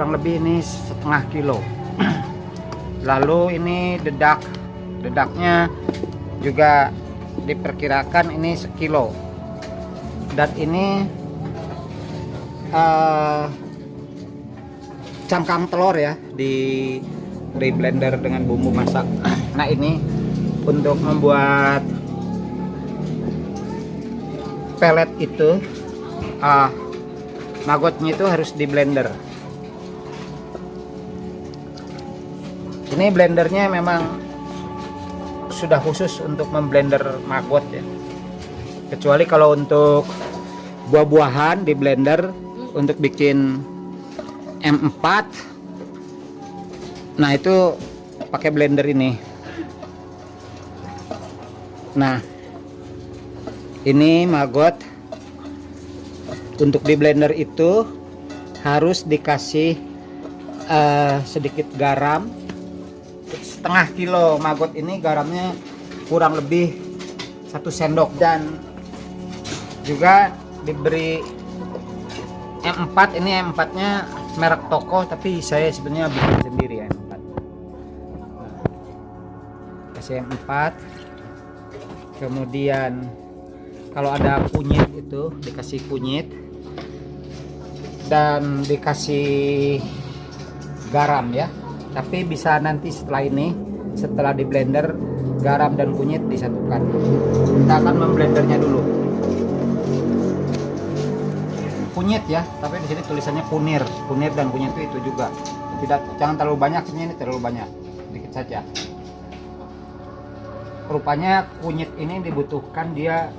kurang lebih ini setengah kilo. Lalu ini dedaknya juga diperkirakan ini sekilo. Dan ini cangkang telur ya, di blender dengan bumbu masak. Nah, ini untuk membuat pelet itu magotnya itu harus di blender. Ini blendernya memang sudah khusus untuk memblender maggot ya. Kecuali kalau untuk buah-buahan di blender untuk bikin M4, nah itu pakai blender ini. Nah, ini maggot untuk di blender itu harus dikasih sedikit garam. Setengah kilo maggot ini garamnya kurang lebih 1 sendok, dan juga diberi M4. Ini M4 nya merek toko, tapi saya sebenarnya bikin sendiri ya M4. Kasih M4. Kemudian kalau ada kunyit itu dikasih kunyit, dan dikasih garam ya. Tapi bisa nanti setelah ini, setelah di blender, garam dan kunyit disatukan. Kita akan memblendernya dulu. Kunyit ya, tapi di sini tulisannya kunir dan kunyit itu juga. Jangan terlalu banyak, ini terlalu banyak, sedikit saja. Rupanya kunyit ini dibutuhkan, dia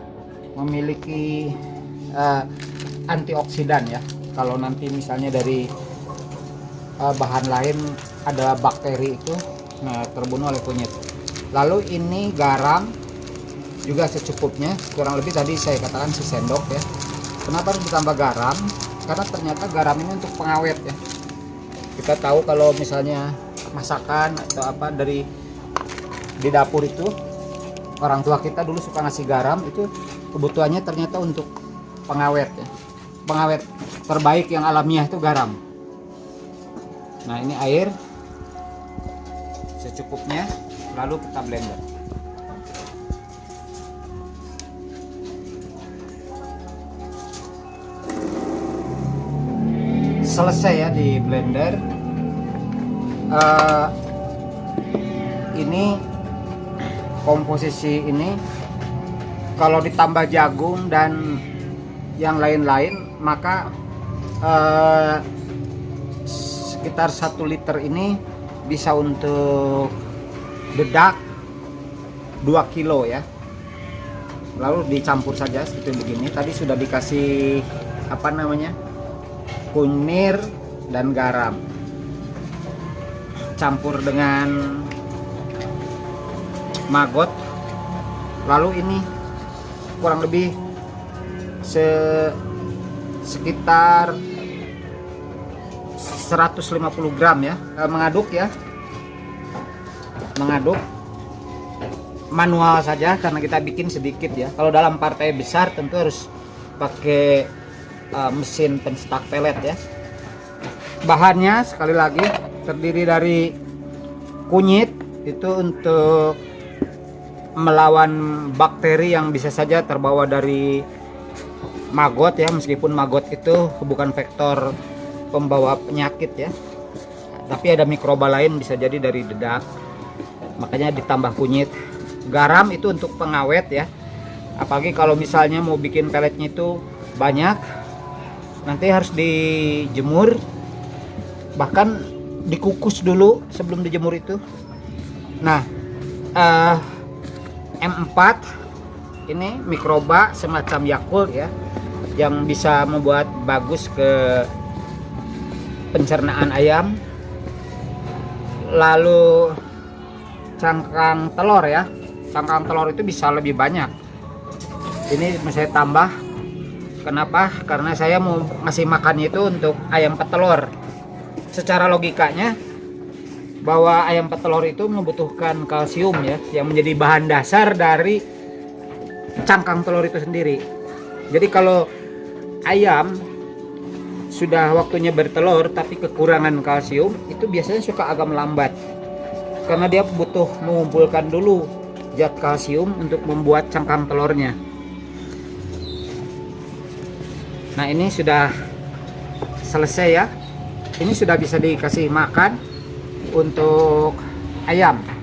memiliki antioksidan ya. Kalau nanti misalnya dari bahan lain ada bakteri itu, nah, terbunuh oleh kunyit. Lalu ini garam juga secukupnya, kurang lebih tadi saya katakan sesendok ya. Kenapa harus ditambah garam? Karena ternyata garam ini untuk pengawet ya. Kita tahu kalau misalnya masakan atau apa di dapur itu, orang tua kita dulu suka ngasih garam, itu kebutuhannya ternyata untuk pengawet ya. Pengawet terbaik yang alamiah itu garam. Nah, ini air secukupnya, lalu kita blender. Selesai ya di blender. Ini komposisi ini kalau ditambah jagung dan yang lain-lain, maka sekitar 1 liter ini bisa untuk dedak 2 kilo ya. Lalu dicampur saja seperti begini. Tadi sudah dikasih apa namanya, kunir dan garam, campur dengan maggot. Lalu ini kurang lebih sekitar 150 gram ya. Mengaduk ya, mengaduk manual saja karena kita bikin sedikit ya. Kalau dalam partai besar tentu harus pakai mesin pencetak pelet ya. Bahannya sekali lagi terdiri dari kunyit, itu untuk melawan bakteri yang bisa saja terbawa dari maggot ya, meskipun maggot itu bukan vektor pembawa penyakit ya, tapi ada mikroba lain, bisa jadi dari dedak. Makanya ditambah kunyit. Garam itu untuk pengawet ya, apalagi kalau misalnya mau bikin peletnya itu banyak, nanti harus dijemur, bahkan dikukus dulu sebelum dijemur itu. Nah, M4 ini mikroba semacam Yakult ya, yang bisa membuat bagus ke pencernaan ayam. Lalu cangkang telur ya, cangkang telur itu bisa lebih banyak. Ini saya tambah. Kenapa? Karena saya mau ngasih makannya itu untuk ayam petelur. Secara logikanya bahwa ayam petelur itu membutuhkan kalsium ya, yang menjadi bahan dasar dari cangkang telur itu sendiri. Jadi kalau ayam sudah waktunya bertelur tapi kekurangan kalsium, itu biasanya suka agak melambat karena dia butuh mengumpulkan dulu zat kalsium untuk membuat cangkang telurnya. Nah, ini sudah selesai ya. Ini sudah bisa dikasih makan untuk ayam.